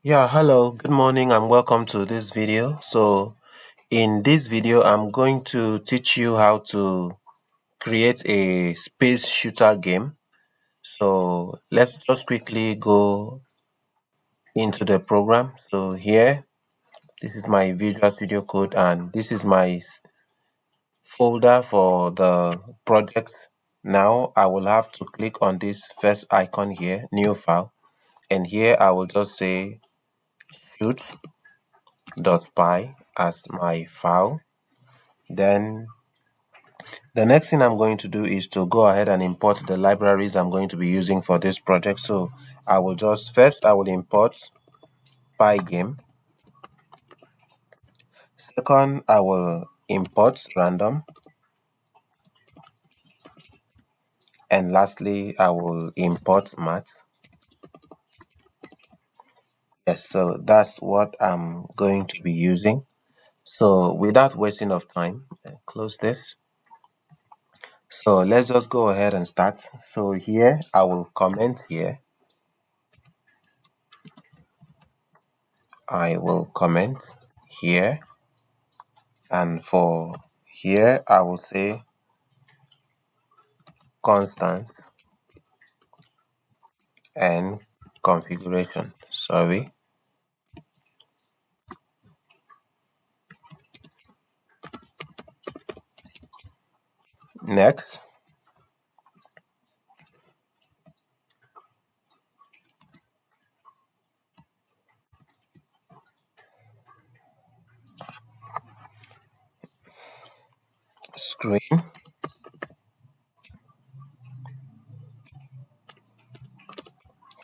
Yeah, hello, good morning and welcome to this video. So in this video, I'm going to teach you how to create a space shooter game. So let's just quickly go into the program. So here, this is my Visual Studio Code and this is my folder for the project. Now I will have to click on this first icon here, new file, and here I will just say shoot.py as my file. Then the next thing I'm going to do is to go ahead and import the libraries I'm going to be using for this project. So I will import pygame. Second, I will import random. And lastly, I will import math. Yes, so that's what I'm going to be using. So without wasting of time, close this. So let's just go ahead and start. So here, I will comment here. I will comment here. And for here, I will say constants and configuration. Sorry. Next, screen.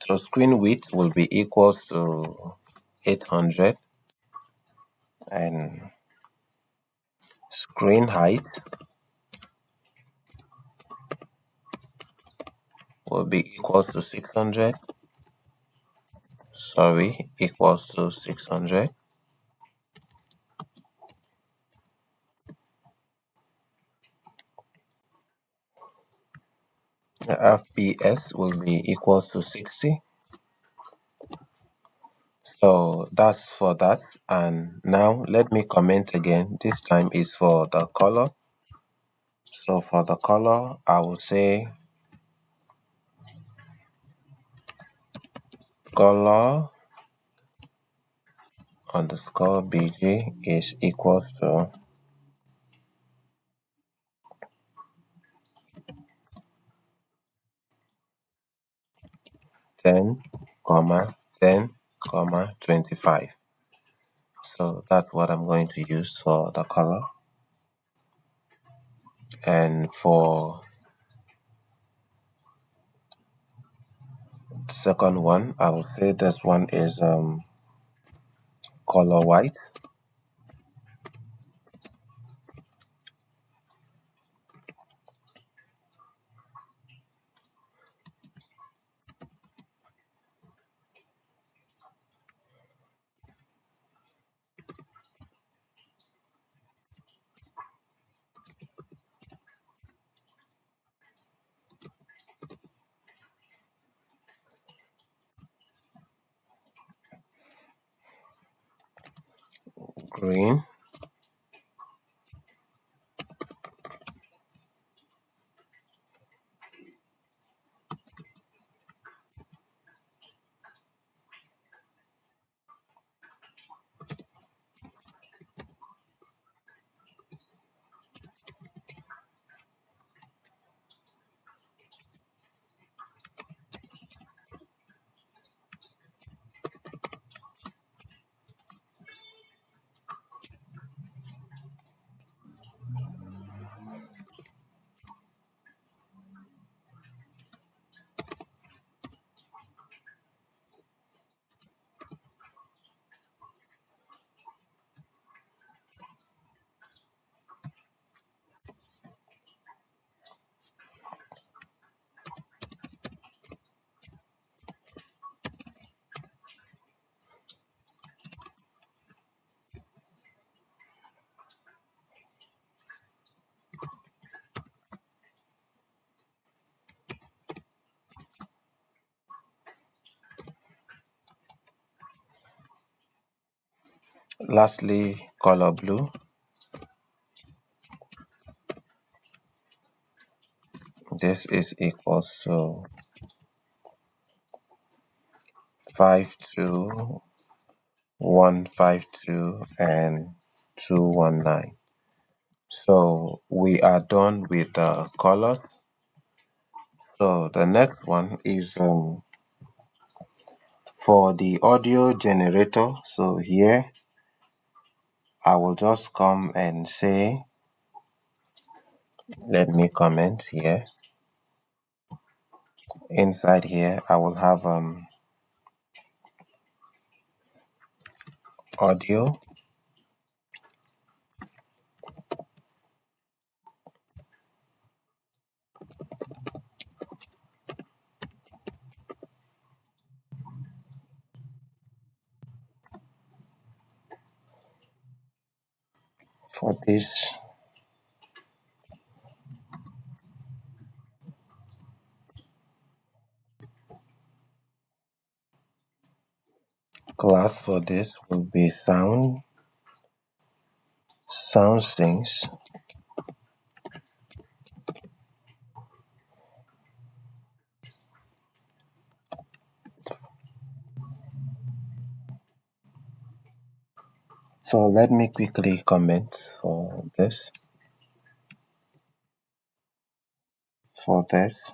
So screen width will be equals to 800 and screen height will be equals to 600. Sorry, equals to 600. The FPS will be equals to 60. So that's for that. And now let me comment again. This time is for the color. So for the color, I will say color underscore bg is equals to 10, 10, 25. So that's what I'm going to use for the color. And for the second one, I will say this one is color white. Green. Lastly, color blue. This is equals to 52152 and 219. So we are done with the colors. So the next one is for the audio generator. So here I will just come and say, let me comment here. Inside here I will have audio. For this class, for this will be sound things. So let me quickly comment for this. For this,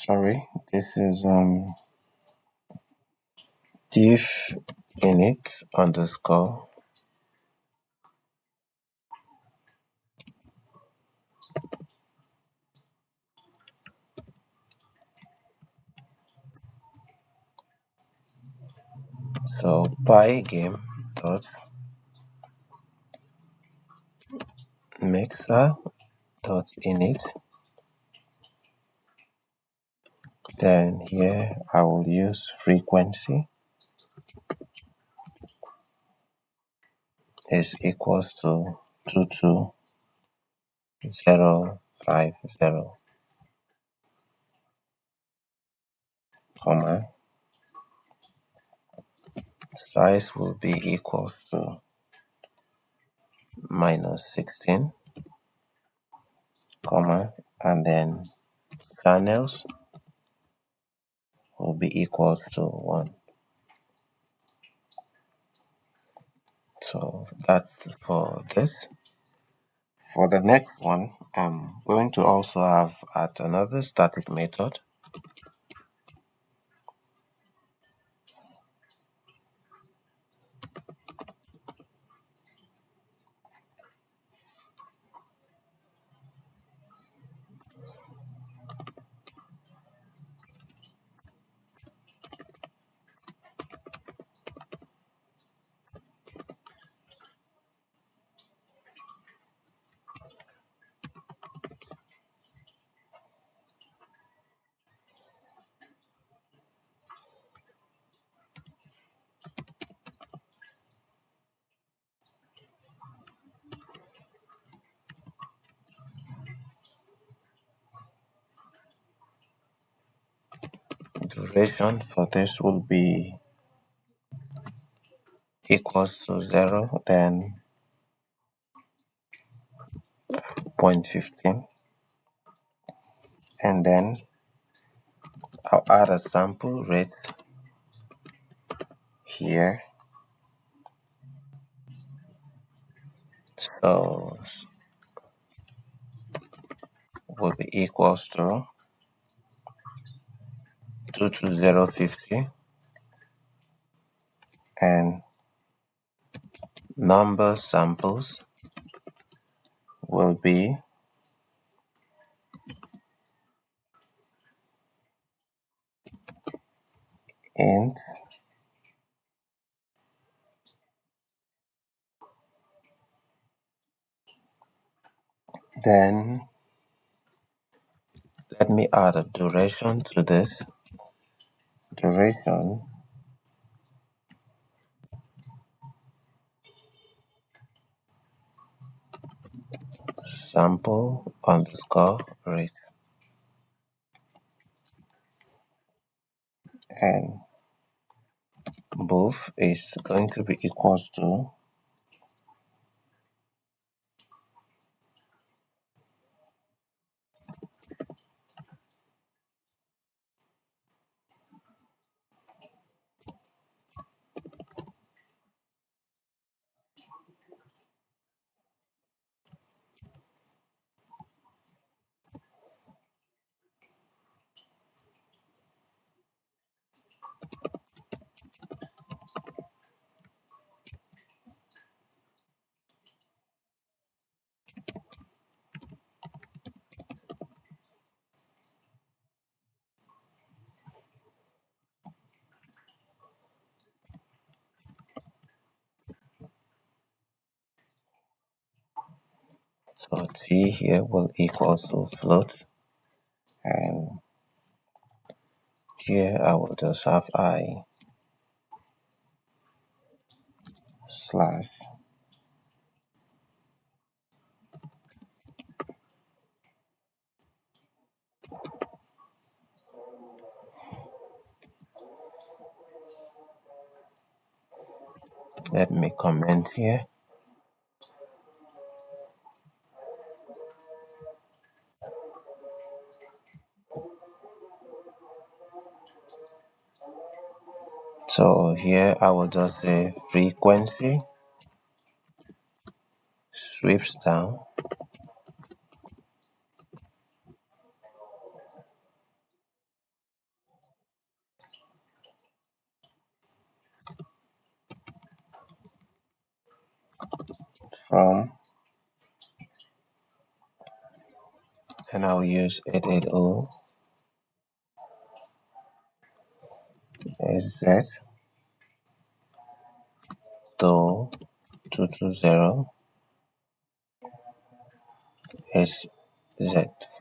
sorry, this is div init underscore so pygame dot mixer dot init. Then here I will use frequency is equals to 22050, comma, size will be equals to -16, comma, and then channels will be equals to 1. So that's for this. For the next one, I'm going to also have at another static method. duration for this will be equals to 0, then 0.15, and then I'll add a sample rate here. So will be equals to 22050, and number samples will be int then let me add a duration to this. Duration sample underscore rate, and both is going to be equals to so t here will equal to float, and here I will just have I slash let me comment here. So here I will just say frequency sweeps down from, and I'll use 880 SZ to 220 SZ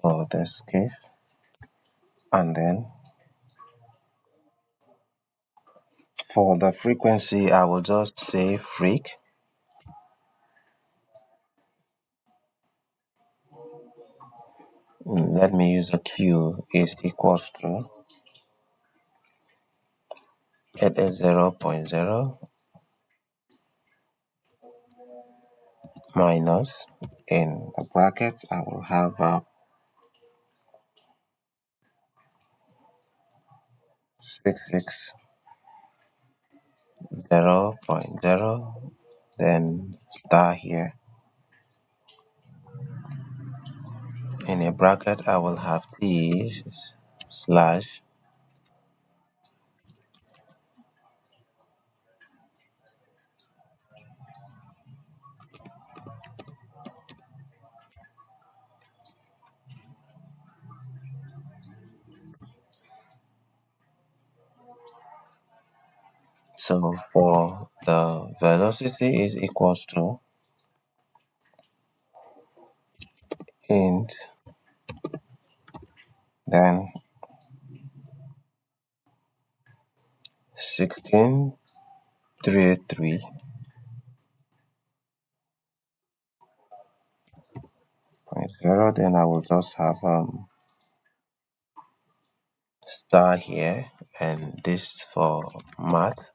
for this case, and then for the frequency I will just say freak, let me use a Q is equals to 880.0 minus, in the brackets I will have 660.0, then star here. In a bracket I will have t slash so for the velocity is equals to int then 16383.0, then I will just have star here and this for math.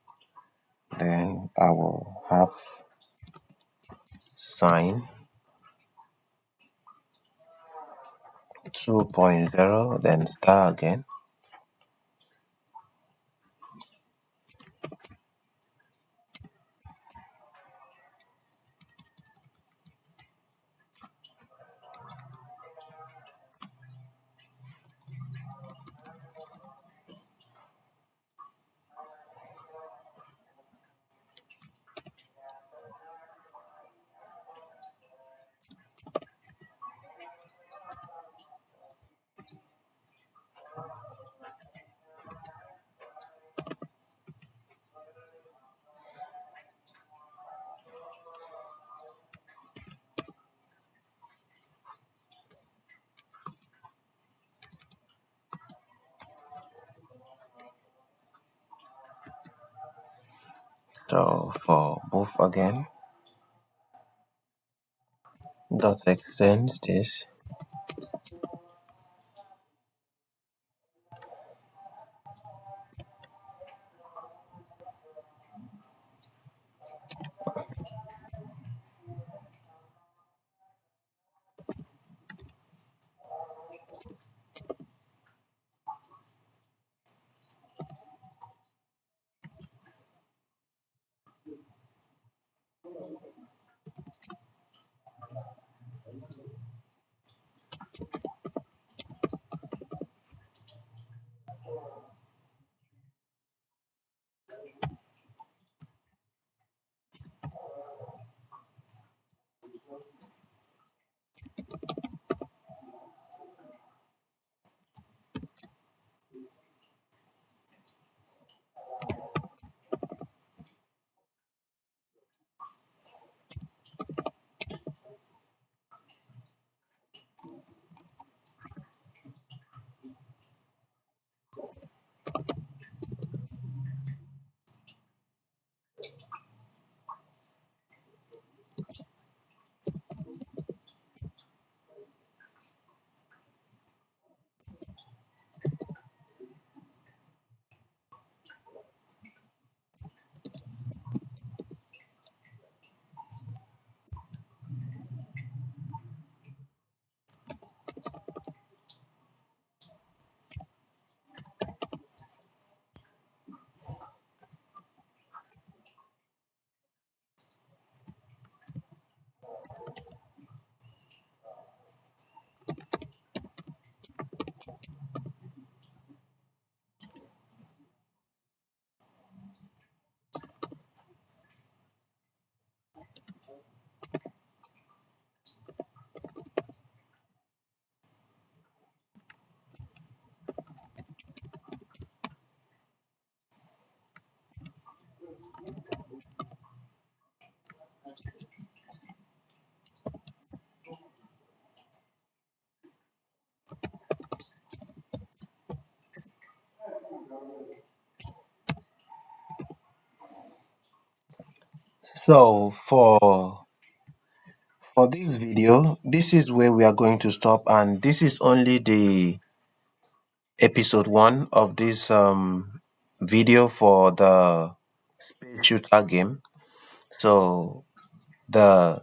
Then I will have sine 2.0, then star again. So for both again, dot extend this. So for this video, this is where we are going to stop, and this is only the episode 1 of this video for the space shooter game. So the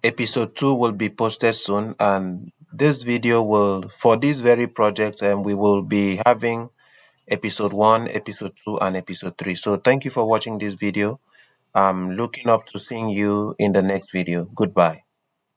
episode 2 will be posted soon, and this video will, for this very project, and we will be having episode 1, episode 2, and episode 3. So thank you for watching this video. I'm looking up to seeing you in the next video. Goodbye.